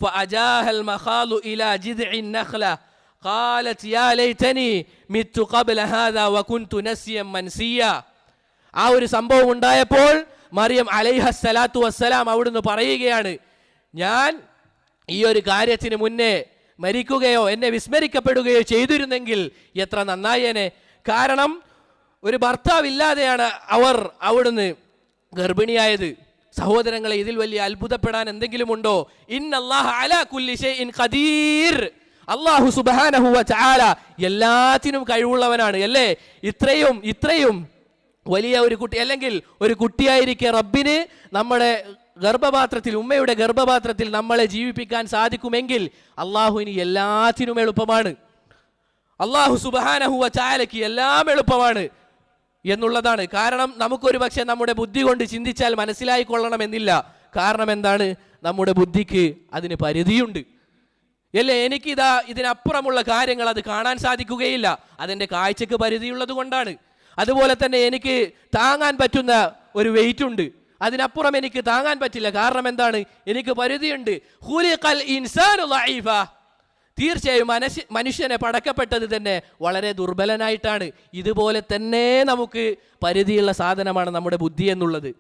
فأجاها المخاض إلى جذع النخلة قالت يا ليتني مت قبل هذا وكنت نسيا منسيا. ആ ഒരു സംഭവം ഉണ്ടായപ്പോൾ മറിയം അലൈഹസ്സലാത്തു വസ്സലാം അവിടുന്ന് പറയുകയാണ്, ഞാൻ ഈ ഒരു കാര്യത്തിന് മുന്നേ മരിക്കുകയോ എന്നെ വിസ്മരിക്കപ്പെടുകയോ ചെയ്തിരുന്നെങ്കിൽ എത്ര നന്നായേനെ. കാരണം ഒരു ഭർത്താവില്ലാതെയാണ് അവിടുന്ന് ഗർഭിണിയായത്. സഹോദരങ്ങളെ, ഇതിൽ വലിയ അത്ഭുതപ്പെടാൻ എന്തെങ്കിലും ഉണ്ടോ? ഇന്നല്ലാഹ അലാ കുല്ലി ഷൈഇൻ ഖദീർ. അല്ലാഹു സുബ്ഹാനഹു വ തആല എല്ലാത്തിനും കഴിവുള്ളവനാണ് അല്ലേ. ഇത്രയും വലിയ ഒരു കുട്ടി, അല്ലെങ്കിൽ ഒരു കുട്ടിയായിരിക്കെ റബ്ബിന് നമ്മുടെ ഗർഭപാത്രത്തിൽ, ഉമ്മയുടെ ഗർഭപാത്രത്തിൽ നമ്മളെ ജീവിപ്പിക്കാൻ സാധിക്കുമെങ്കിൽ അള്ളാഹുവിന് എല്ലാത്തിനും എളുപ്പമാണ്. അള്ളാഹു സുബ്ഹാനഹു വ തആലയ്ക്ക് എല്ലാം എളുപ്പമാണ് എന്നുള്ളതാണ്. കാരണം നമുക്കൊരു പക്ഷേ നമ്മുടെ ബുദ്ധി കൊണ്ട് ചിന്തിച്ചാൽ മനസ്സിലായിക്കൊള്ളണമെന്നില്ല. കാരണം എന്താണ്? നമ്മുടെ ബുദ്ധിക്ക് അതിന് പരിധിയുണ്ട് അല്ലേ. ഇതിനപ്പുറമുള്ള കാര്യങ്ങൾ അത് കാണാൻ സാധിക്കുകയില്ല. അതെൻ്റെ കാഴ്ചക്ക് പരിധിയുള്ളത് കൊണ്ടാണ്. അതുപോലെ തന്നെ എനിക്ക് താങ്ങാൻ പറ്റുന്ന ഒരു വെയിറ്റ് ഉണ്ട്, അതിനപ്പുറം എനിക്ക് താങ്ങാൻ പറ്റില്ല. കാരണം എന്താണ്? എനിക്ക് പരിധിയുണ്ട്. ഖുലിഖൽ ഇൻസാനു ദഈഫ. തീർച്ചയായും മനുഷ്യനെ പടക്കപ്പെട്ടത് തന്നെ വളരെ ദുർബലനായിട്ടാണ്. ഇതുപോലെ തന്നെ നമുക്ക് പരിധിയുള്ള സാധനമാണ് നമ്മുടെ ബുദ്ധി എന്നുള്ളത്.